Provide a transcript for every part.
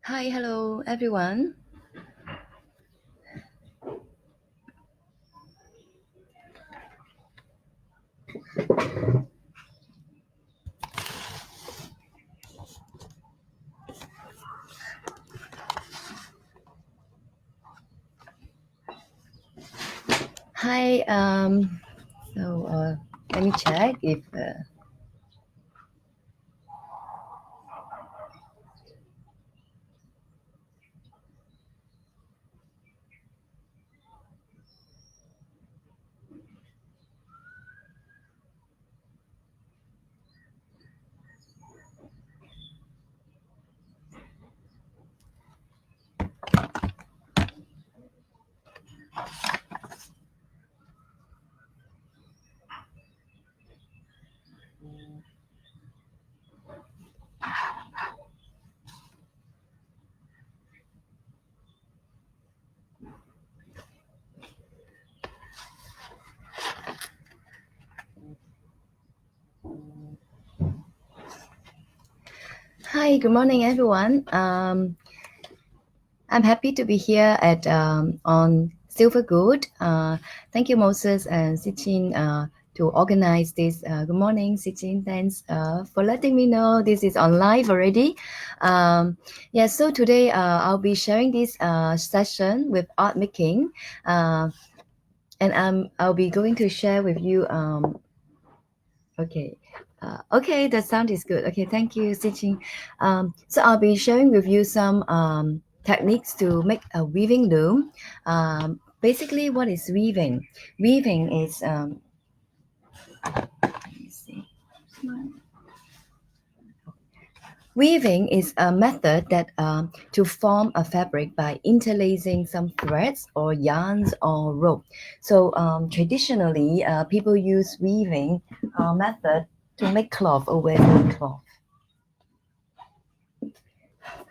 Hi, hello everyone. Hi, let me check if Hi, good morning everyone. I'm happy to be here at on Silver Good. Thank you, Moses and Sichin, to organize this. Good morning, Sichin. Thanks for letting me know this is on live already. Yeah, so today I'll be sharing this session with art making, and I'll be going to share with you. Okay. Okay, the sound is good. Okay, thank you, Sichin. So I'll be sharing with you some techniques to make a weaving loom. Basically, what is weaving? Weaving is, let me see. Weaving is a method that to form a fabric by interlacing some threads or yarns or rope. So traditionally, people use weaving method to make cloth or weaving cloth.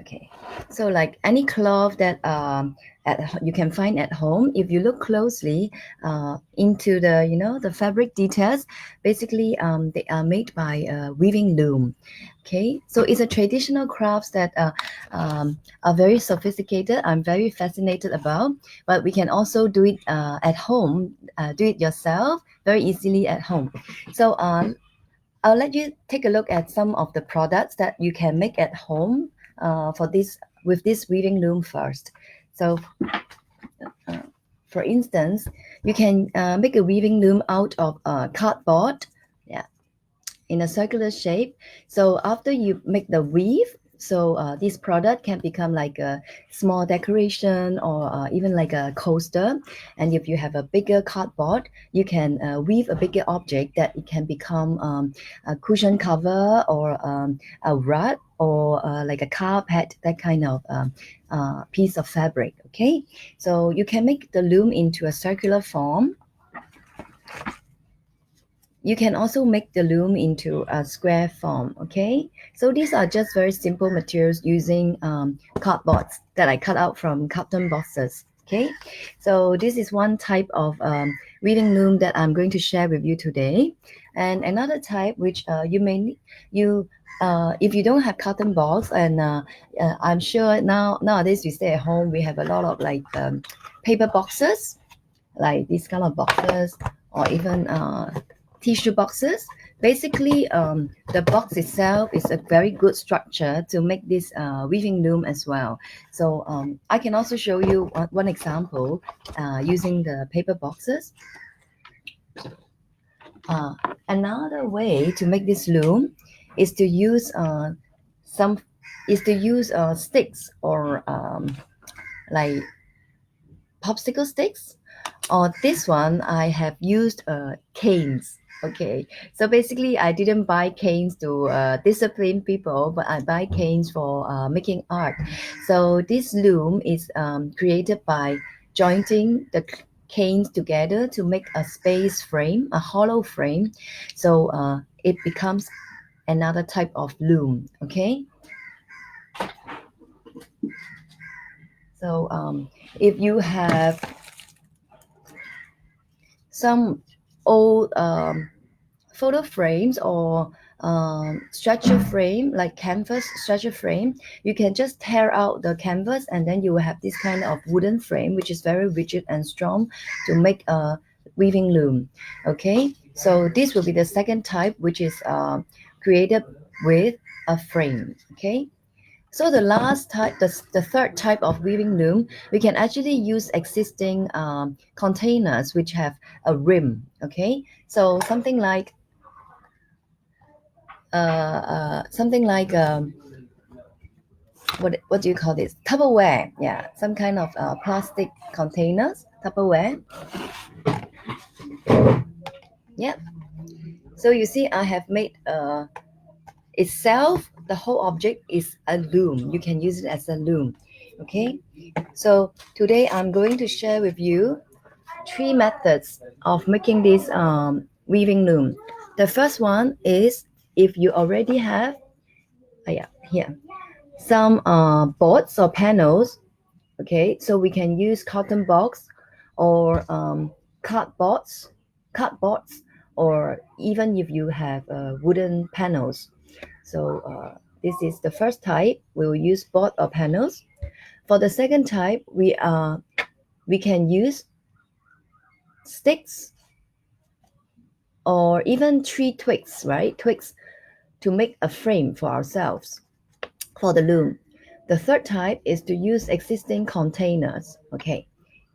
Okay, so like any cloth that you can find at home, if you look closely into the fabric details, basically they are made by weaving loom. Okay, so it's a traditional crafts that are very sophisticated. I'm very fascinated about, but we can also do it at home, do it yourself very easily at home. So I'll let you take a look at some of the products that you can make at home for this with this weaving loom first. So, uh, for instance, you can make a weaving loom out of cardboard, yeah, in a circular shape. So after you make the weave, so this product can become like a small decoration or even like a coaster. And if you have a bigger cardboard, you can weave a bigger object that it can become a cushion cover or a rug or like a carpet, that kind of piece of fabric. Okay, so you can make the loom into a circular form. You can also make the loom into a square form. Okay, so these are just very simple materials using cardboards that I cut out from carton boxes. Okay, so this is one type of weaving loom that I'm going to share with you today, and another type which you may you if you don't have cotton balls, and I'm sure nowadays we stay at home, we have a lot of like paper boxes, like these kind of boxes, or even tissue boxes. Basically, the box itself is a very good structure to make this weaving loom as well. So I can also show you one example using the paper boxes. Uh, Another way to make this loom is to use some sticks or like popsicle sticks. On this one, I have used canes. Okay, so basically, I didn't buy canes to discipline people, but I buy canes for making art. So this loom is created by jointing the canes together to make a space frame, a hollow frame. So it becomes another type of loom. Okay, so if you have some old photo frames or stretcher frame, like canvas stretcher frame, you can just tear out the canvas and then you will have this kind of wooden frame which is very rigid and strong to make a weaving loom. Okay, so this will be the second type, which is created with a frame. Okay, so the last type, the third type of weaving loom, we can actually use existing containers which have a rim. Okay, so something like what do you call this? Tupperware. Yeah, some kind of plastic containers, Tupperware. Yeah. So you see, I have made itself. The whole object is a loom. You can use it as a loom. Okay. So today I'm going to share with you three methods of making this weaving loom. The first one is if you already have, yeah, here, some boards or panels. Okay, so we can use cotton box or cardboards, cardboards, or even if you have wooden panels. So this is the first type. We will use board or panels. For the second type, we can use sticks or even tree twigs, right? Twigs to make a frame for ourselves for the loom. The third type is to use existing containers. Okay,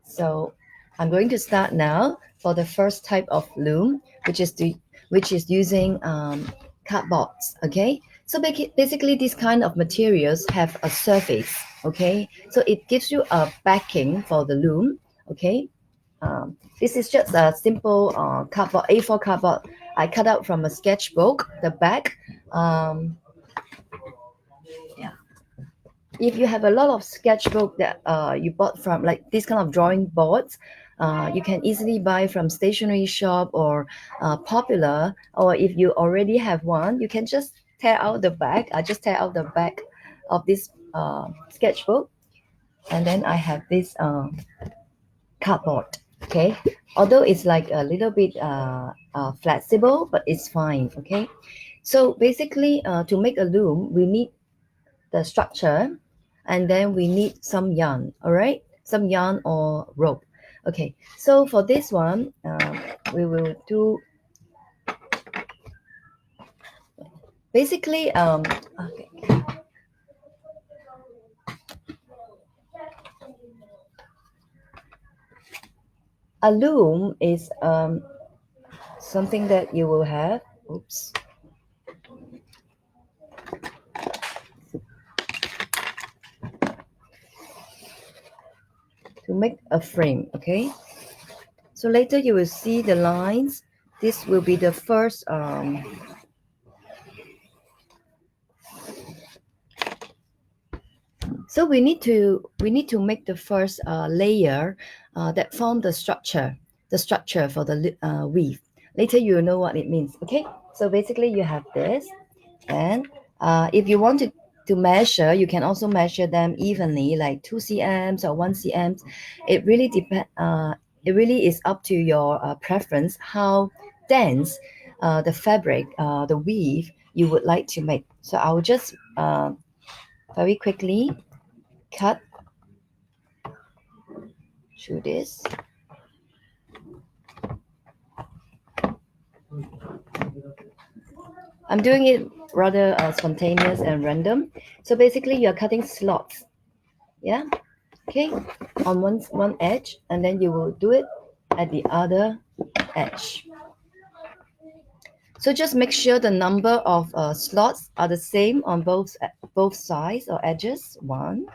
so I'm going to start now for the first type of loom, which is using cardboards. Okay, so basically these kind of materials have a surface. Okay, so it gives you a backing for the loom. Okay, this is just a simple cardboard, A4 cardboard. I cut out from a sketchbook, the back. Um, yeah. If you have a lot of sketchbook that you bought from like this kind of drawing boards, you can easily buy from stationery shop or popular. Or if you already have one, you can just tear out the back. I just tear out the back of this sketchbook, and then I have this cardboard. Okay, although it's like a little bit flexible, but it's fine. Okay, so basically to make a loom we need the structure, and then we need some yarn. All right, some yarn or rope. Okay, so for this one we will do basically okay. A loom is something that you will have, oops, to make a frame. Okay, so later you will see the lines. This will be the first so we need to make the first layer that form the structure for the weave. Later you will know what it means. Okay, so basically you have this, and if you want to measure, you can also measure them evenly, like 2 cms or 1 cms. It really depend. It really is up to your preference how dense the fabric, the weave you would like to make. So I will just very quickly cut through this. I'm doing it rather spontaneous and random. So basically you're cutting slots. Yeah. Okay. On one edge, and then you will do it at the other edge. So just make sure the number of slots are the same on both sides or edges. 1,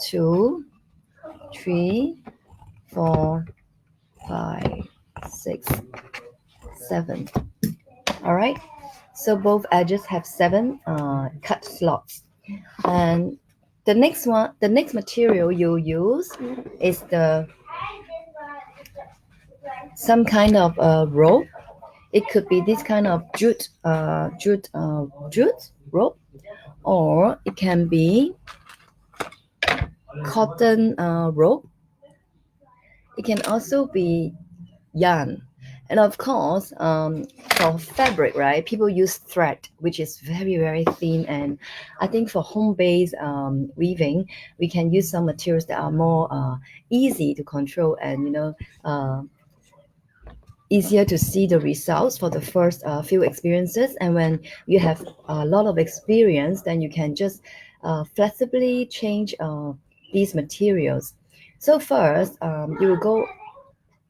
2, 3, 4, 5, 6, 7. All right. So both edges have 7 cut slots. And the next material you use is some kind of rope. It could be this kind of jute rope, or it can be cotton rope. It can also be yarn, And of course, for fabric, right, people use thread, which is very, very thin. And I think for home-based weaving, we can use some materials that are more easy to control and, easier to see the results for the first few experiences. And when you have a lot of experience, then you can just flexibly change these materials. So first,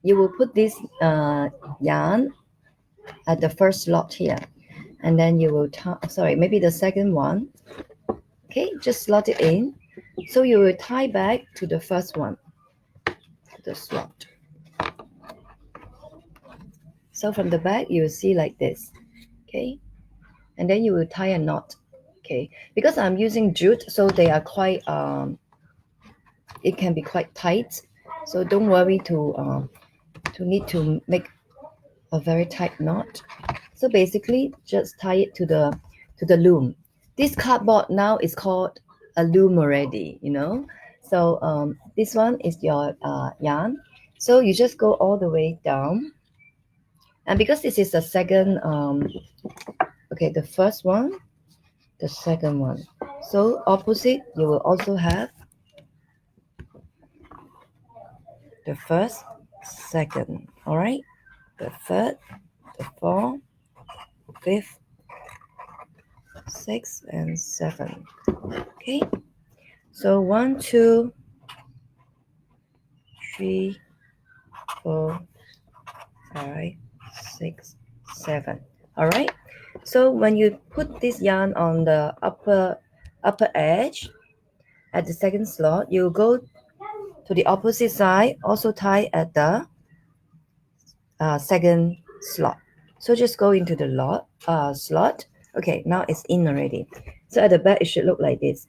you will put this yarn at the first slot here, and then you will sorry, maybe the second one. Okay, just slot it in. So you will tie back to the first one, to the slot. So from the back, you will see like this. Okay, and then you will tie a knot. Okay, because I'm using jute, so they are quite it can be quite tight. So don't worry to need to make a very tight knot. So basically, just tie it to the loom. This cardboard now is called a loom already, you know. So this one is your yarn. So you just go all the way down, and because this is the second, okay, the first one, the second one. So opposite, you will also have the first, second. All right, the third, the fourth, fifth, sixth, and seventh. Okay. So 1, 2, 3, 4, 5, 6, 7. All right. So when you put this yarn on the upper edge at the second slot, you go to the opposite side, also tie at the second slot. So just go into the slot. Okay, now it's in already. So at the back, it should look like this.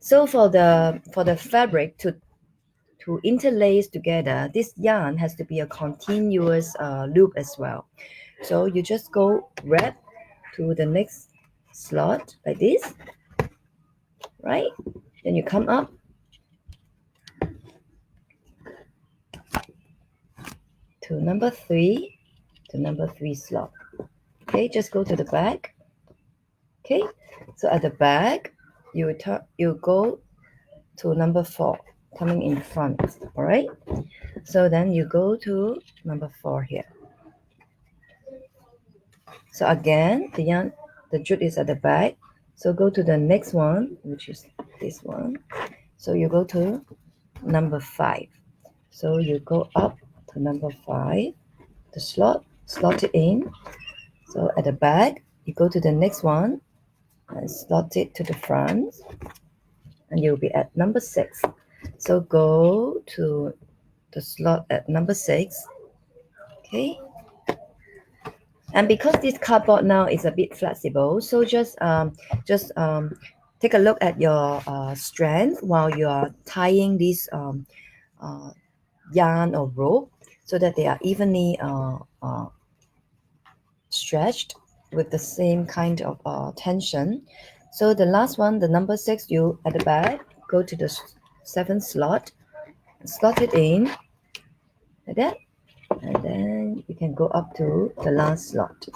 So for the fabric to interlace together, this yarn has to be a continuous loop as well. So you just go wrap to the next slot like this, right? Then you come up to number 3, to number 3 slot. Okay, just go to the back. Okay, so at the back, you go to number 4, coming in front. All right. So then you go to number 4 here. So again, the jute is at the back. So go to the next one, which is this one. So you go to number 5. So you go up to number 5, the slot it in. So at the back, you go to the next one and slot it to the front, and you'll be at number 6. So go to the slot at number 6. Okay. And because this cardboard now is a bit flexible, so just take a look at your strength while you are tying this yarn or rope, so that they are evenly stretched with the same kind of tension. So the last one, the number 6, you at the back, go to the 7th slot, slot it in like that, and then you can go up to the last slot.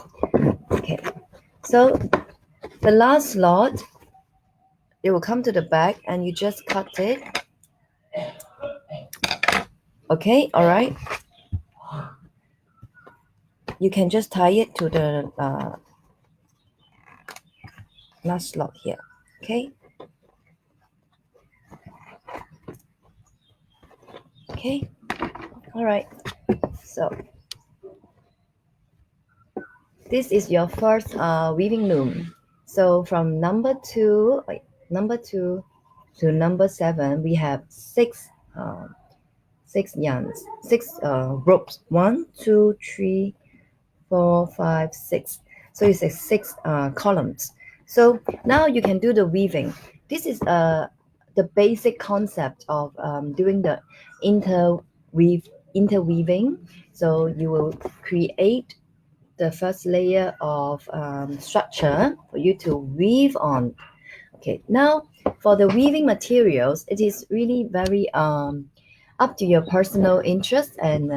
Okay, so the last slot, it will come to the back and you just cut it. Okay, all right. You can just tie it to the last slot here. Okay. Okay. All right. So this is your first weaving loom. So from number 2 to number 7, we have 6 yarns, 6 ropes. 1, 2, 3, 4, 5, 6. So it's a 6 columns. So now you can do the weaving. This is the basic concept of doing the interweaving. So you will create the first layer of structure for you to weave on. Okay, now for the weaving materials, it is really very up to your personal interest and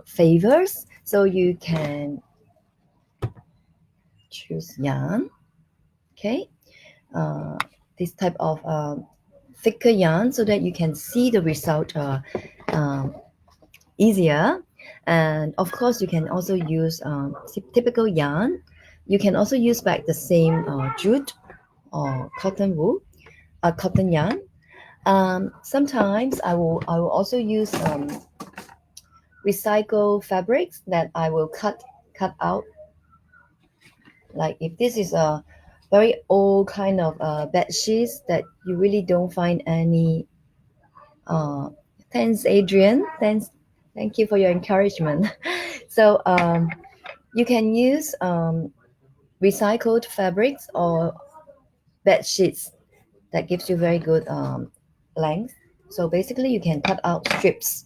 favors. So you can choose yarn, okay, this type of thicker yarn so that you can see the result um, easier. And of course you can also use typical yarn. You can also use back the same jute or cotton wool, cotton yarn. Sometimes I will also use recycled fabrics that I will cut out. Like if this is a very old kind of bed sheets that you really don't find any. Thanks, Adrian. Thank you for your encouragement. So you can use recycled fabrics or bed sheets that gives you very good length. So basically, you can cut out strips.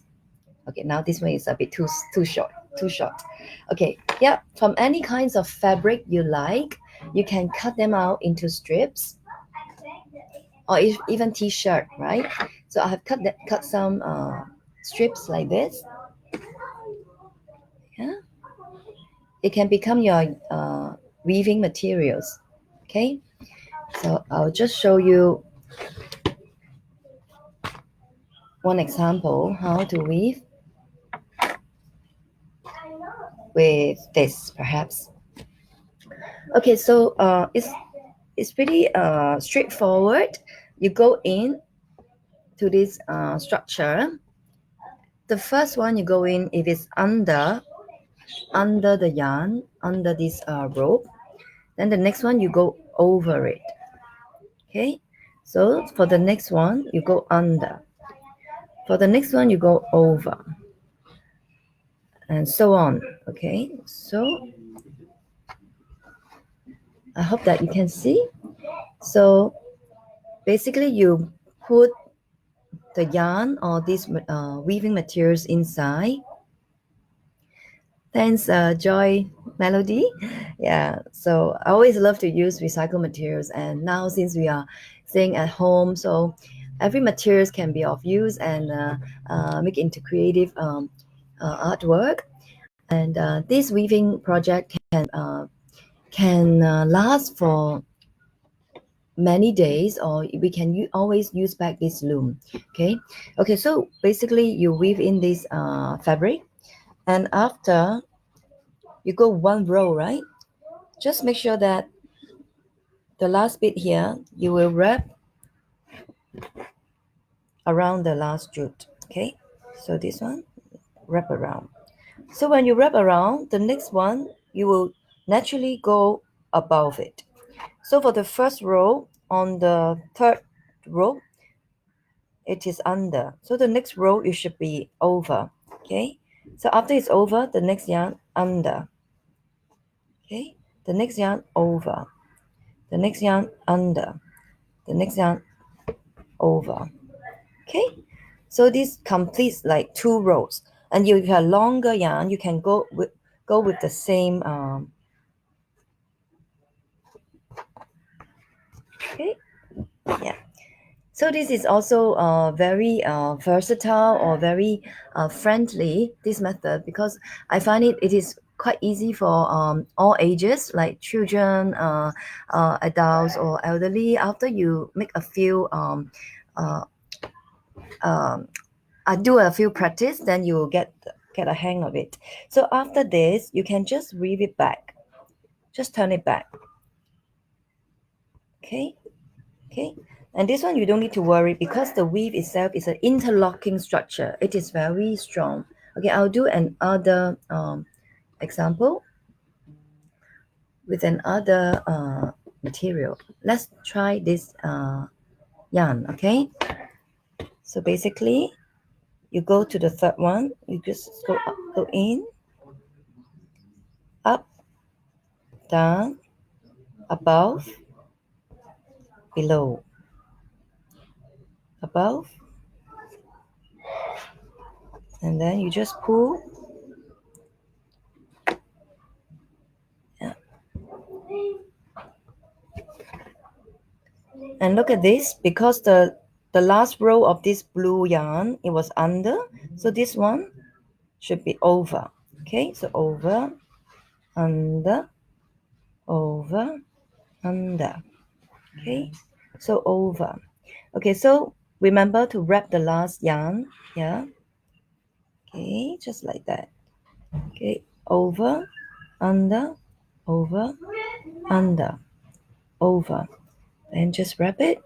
Okay, now this one is a bit too short. Too short. Okay, yeah. From any kinds of fabric you like, you can cut them out into strips, or even t-shirt, right? So I have cut some strips like this. Yeah, it can become your weaving materials. Okay, so I'll just show you one example how to weave with this, perhaps. Okay, so it's pretty straightforward. You go in to this structure. The first one you go in if it's under the yarn, under this rope. Then the next one you go over it. Okay, so for the next one you go under. For the next one you go over, and so on. Okay, so I hope that you can see. So basically you put the yarn or these weaving materials inside. Thanks, Joy Melody. Yeah, so I always love to use recycled materials, and now since we are staying at home, so every materials can be of use and make into creative artwork. And this weaving project can last for many days, or we can always use back this loom. Okay, so basically you weave in this fabric, and after you go one row, right? Just make sure that the last bit here you will wrap around the last jute. Okay, so this one wrap around. So when you wrap around the next one, you will naturally go above it. So for the first row, on the third row, it is under. So the next row it should be over. Okay, so after it's over, the next yarn under. Okay, the next yarn over, the next yarn under, the next yarn over. Okay, so this completes like two rows. And if you have longer yarn, you can go with the same okay, yeah. So this is also very versatile or very friendly, this method, because I find it is quite easy for all ages, like children, adults, or elderly. After you make a few uh, do a few practice, then you will get a hang of it. So after this, you can just weave it back, just turn it back. Okay, and this one you don't need to worry because the weave itself is an interlocking structure. It is very strong. Okay, I'll do another example with another material. Let's try this yarn. Okay, so basically you go to the third one, you just go up, go in, up, down, above, below, above, and then you just pull. Yeah. And look at this, because the last row of this blue yarn, it was under, so this one should be over. Okay, so over, under, over, under. Okay, so over. Okay, so remember to wrap the last yarn. Yeah. Okay, just like that. Okay, over, under, over, under, over. And just wrap it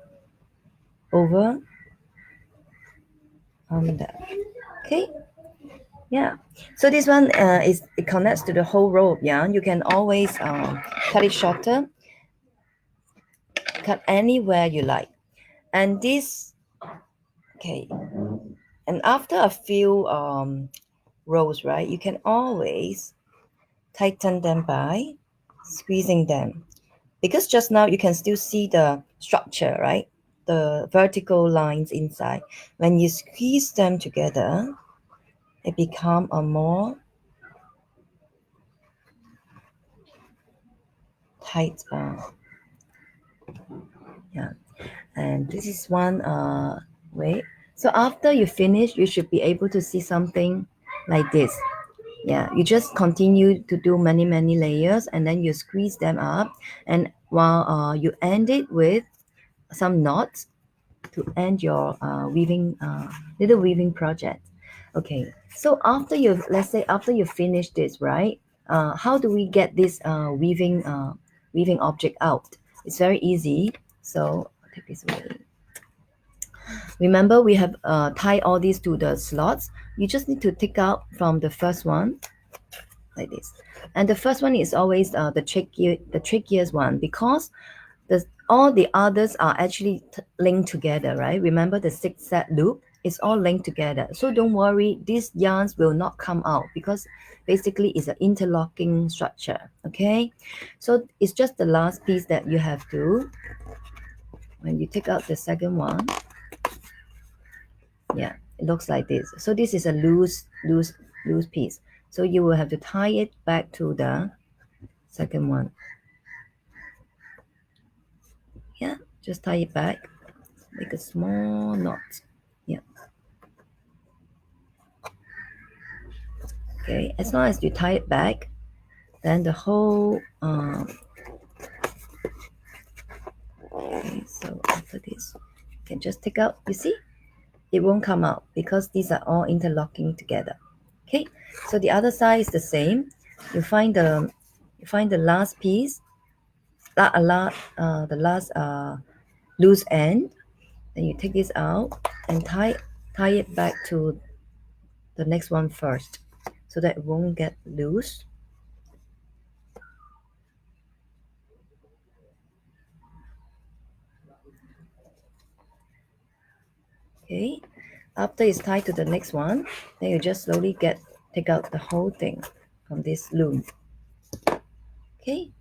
over, under. Okay. Yeah. So this one it connects to the whole row of yarn. You can always cut it shorter, cut anywhere you like. And this, okay. And after a few rows, right, you can always tighten them by squeezing them. Because just now you can still see the structure, right? The vertical lines inside. When you squeeze them together, it become a more tight yeah. And this is one way. So after you finish, you should be able to see something like this. Yeah, you just continue to do many layers, and then you squeeze them up, and while you end it with some knots to end your weaving little weaving project. Okay, so after you, let's say after you finish this, right, how do we get this weaving object out? It's very easy. So I'll take this away. Remember, we have tied all these to the slots. You just need to take out from the first one like this, and the first one is always the trickiest one, because all the others are actually linked together, right? Remember the zigzag loop is all linked together. So don't worry, these yarns will not come out because basically it's an interlocking structure, okay? So it's just the last piece that you have to, when you take out the second one, yeah, it looks like this. So this is a loose piece. So you will have to tie it back to the second one. Yeah, just tie it back, make a small knot. Yeah. Okay, as long as you tie it back, then the whole okay, so after this you can just take out, you see it won't come out because these are all interlocking together. Okay, so the other side is the same. You find the last piece, the last loose end, then you take this out and tie it back to the next one first so that it won't get loose. Okay, after it's tied to the next one, then you just slowly take out the whole thing from this loom. Okay,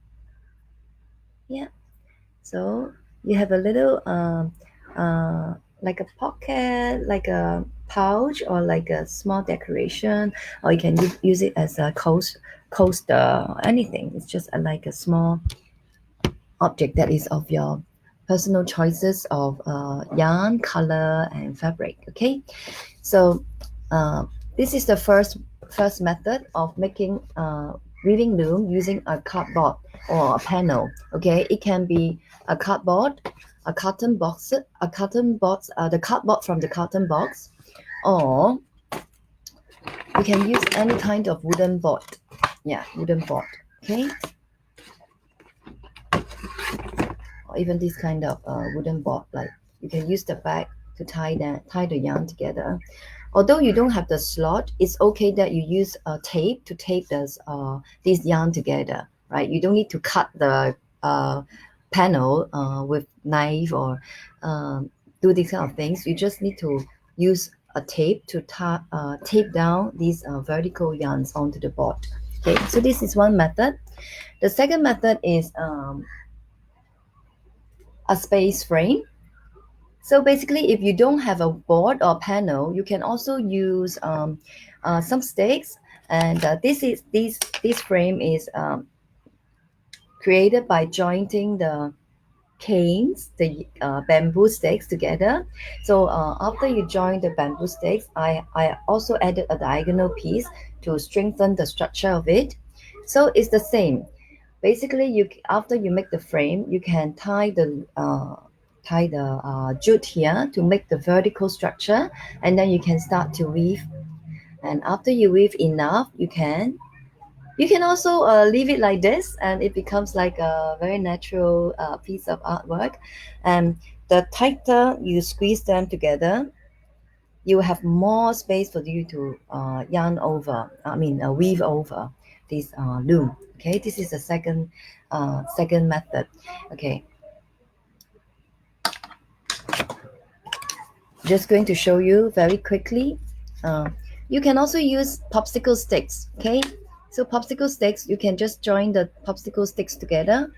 yeah, so you have a little like a pocket, like a pouch, or like a small decoration, or you can use it as a coaster, anything. It's just like a small object that is of your personal choices of yarn, color, and fabric. Okay, so this is the first method of making weaving loom using a cardboard or a panel. Okay, it can be a cardboard, a carton box, the cardboard from the carton box, or you can use any kind of wooden board. Yeah, wooden board. Okay, or even this kind of wooden board, like you can use the bag to tie the yarn together. Although you don't have the slot, it's okay that you use tape to tape this yarn together, right? You don't need to cut the panel with knife or do these kind of things. You just need to use a tape to tape down these vertical yarns onto the board. Okay, so this is one method. The second method is a space frame. So basically, if you don't have a board or panel, you can also use some sticks. And this frame is created by jointing the canes, the bamboo sticks together. So after you join the bamboo sticks, I also added a diagonal piece to strengthen the structure of it. So it's the same. Basically, you after you make the frame, you can tie the jute here to make the vertical structure, and then you can start to weave. And after you weave enough, you can also leave it like this, and it becomes like a very natural piece of artwork. And the tighter you squeeze them together, you have more space for you to weave over this loom. Okay, this is the second method. Okay, just going to show you very quickly. Uh, you can also use popsicle sticks. Okay, so popsicle sticks, you can just join the popsicle sticks together.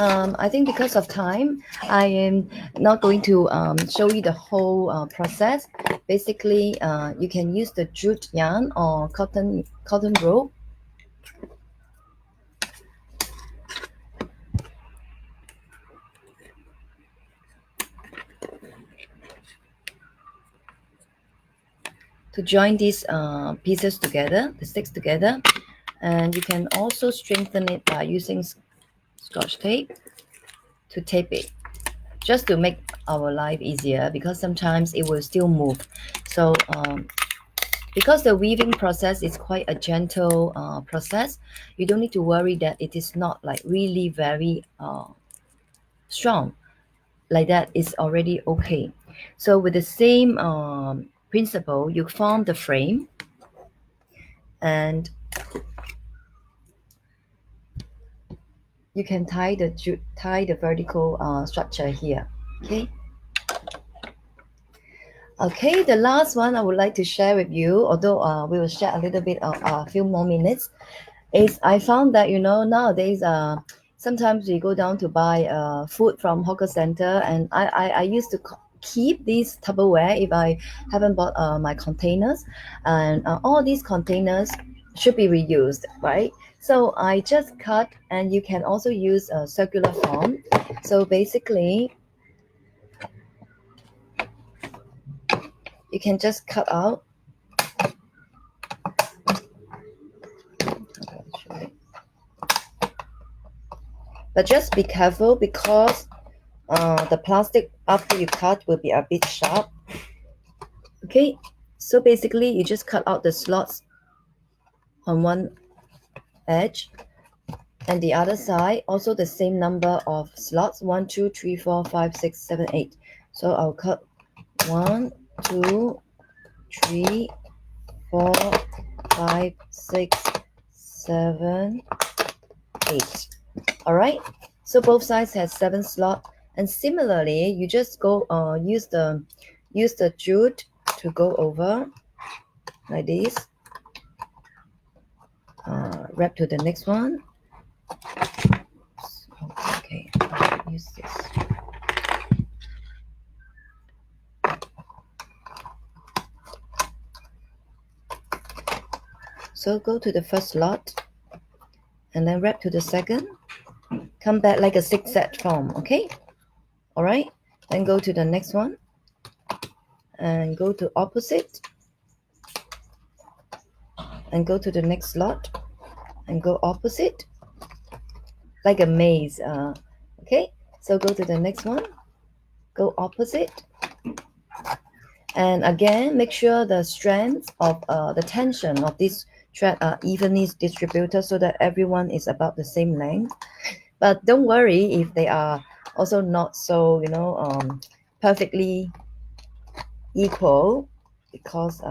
I think because of time, I am not going to show you the whole process. Basically, you can use the jute yarn or cotton rope. To join these pieces together, the sticks together, and you can also strengthen it by using scotch tape to tape it, just to make our life easier, because sometimes it will still move. So because the weaving process is quite a gentle process, you don't need to worry that it is not like really very strong. Like that is already okay. So with the same principle, you form the frame, and you can tie the vertical structure here. Okay. Okay, the last one I would like to share with you, although we will share a little bit of a few more minutes, is I found that nowadays sometimes we go down to buy food from hawker center, and I used to keep these Tupperware if I haven't bought my containers, and all these containers should be reused, right? So I just cut, and you can also use a circular form. So basically, you can just cut out. But just be careful, because the plastic after you cut will be a bit sharp. Okay, so basically you just cut out the slots on one edge, and the other side also the same number of slots, 1 2 3 4 5 6 7 8. So I'll cut 1 2 3 4 5 6 7 8. All right, so both sides has 7 slots, and similarly you just go use the jute to go over like this. Wrap to the next one. Okay, I'll use this. So go to the first slot, and then wrap to the second. Come back like a zigzag form, okay? All right, then go to the next one, and go to opposite, and go to the next slot, and go opposite, like a maze. Okay, so go to the next one, go opposite, and again make sure the strength of the tension of this thread are evenly distributed, so that everyone is about the same length. But don't worry if they are also not so perfectly equal, because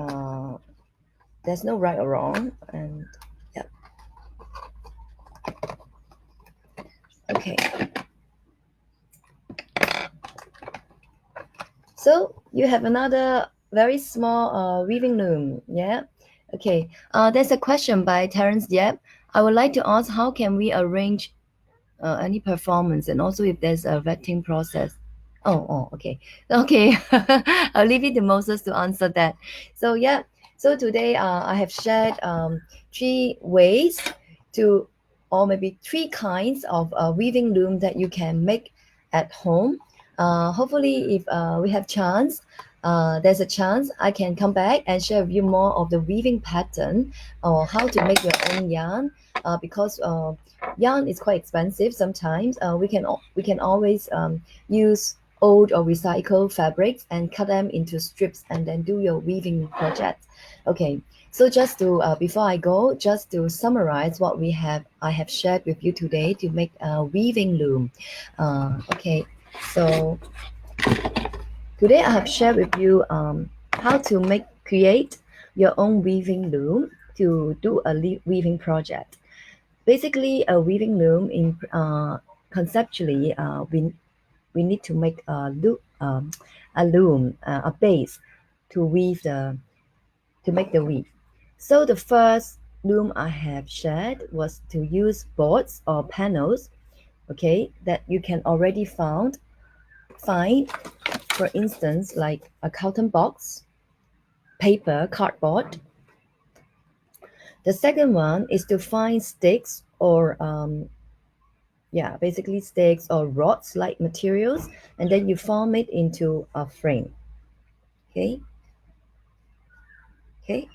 there's no right or wrong. And yeah, okay, so you have another very small weaving loom. Yeah, okay. There's a question by Terence Yep. I would like to ask, how can we arrange any performance, and also if there's a vetting process? Okay. I'll leave it to Moses to answer that. So yeah, So today I have shared 3 ways to, or maybe 3 kinds of weaving loom that you can make at home. Hopefully, if we have chance, there's a chance I can come back and share with you more of the weaving pattern or how to make your own yarn. Because yarn is quite expensive sometimes. We can always use old or recycled fabrics and cut them into strips and then do your weaving project. Okay, so just to before I go, just to summarize what I have shared with you today to make a weaving loom. Okay, so today I have shared with you how to create your own weaving loom to do a weaving project. Basically, a weaving loom in conceptually, we need to make a loom, a base to weave to make the weave. So the first loom I have shared was to use boards or panels, okay, that you can already find, for instance, like a carton box, paper, cardboard. The second one is to find sticks or basically sticks or rods like materials, and then you form it into a frame. Okay. Okay.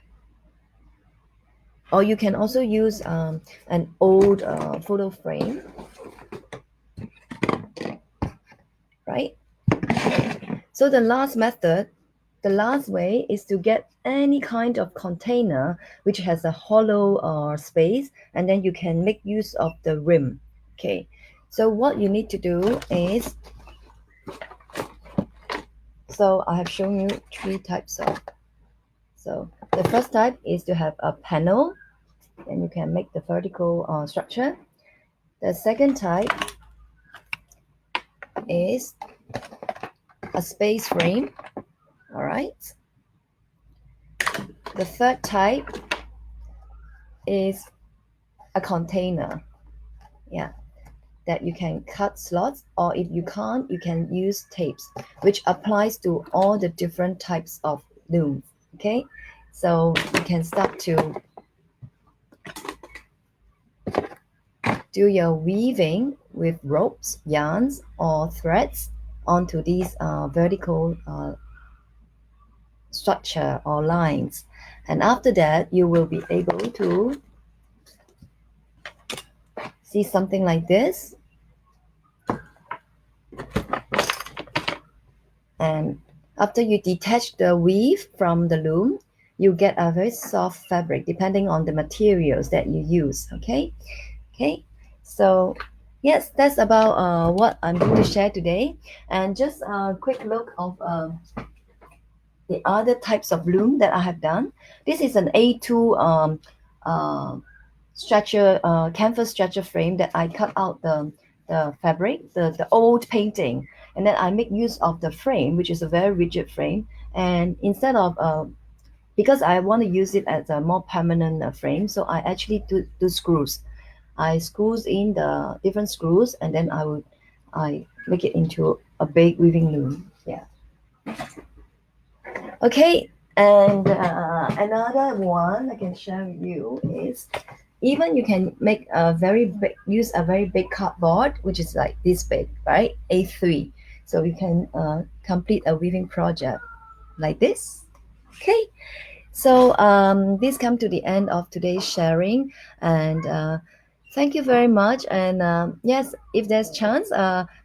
Or you can also use an old photo frame, right? So the last way is to get any kind of container which has a hollow space, and then you can make use of the rim. Okay, so what you need to do is, so I have shown you 3 types of. So the first type is to have a panel, and you can make the vertical structure. The second type is a space frame. All right. The third type is a container. Yeah, that you can cut slots, or if you can't, you can use tapes, which applies to all the different types of looms. Okay, so you can start to do your weaving with ropes, yarns, or threads onto these vertical structure or lines. And after that, you will be able to see something like this. And after you detach the weave from the loom, you get a very soft fabric depending on the materials that you use. Okay, so yes, that's about what I'm going to share today. And just a quick look of the other types of loom that I have done. This is an A2 stretcher, canvas stretcher frame that I cut out the fabric, the old painting, and then I make use of the frame, which is a very rigid frame. And instead of because I want to use it as a more permanent frame, so I actually do screws. I screws in the different screws, and then I make it into a big weaving loom. Yeah. Okay, and another one I can share with you is, even you can make a very big, use a very big cardboard, which is like this big, right? A3. So you can complete a weaving project like this. Okay, so this come to the end of today's sharing, and thank you very much. And yes, if there's chance,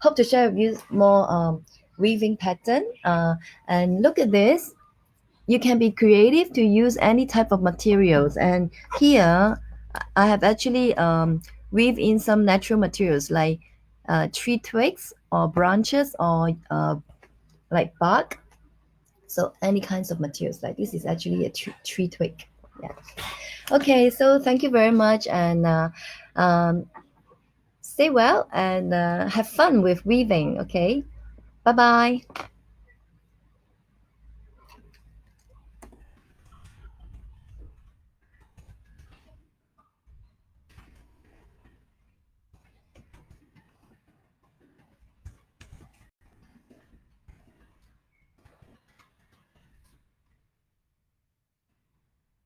hope to share with you more weaving pattern. And look at this, you can be creative to use any type of materials. And here I have actually weave in some natural materials like tree twigs or branches or like bark. So any kinds of materials, like this is actually a tree twig. Yeah. Okay, so thank you very much, and um, stay well and have fun with weaving. Okay, bye bye.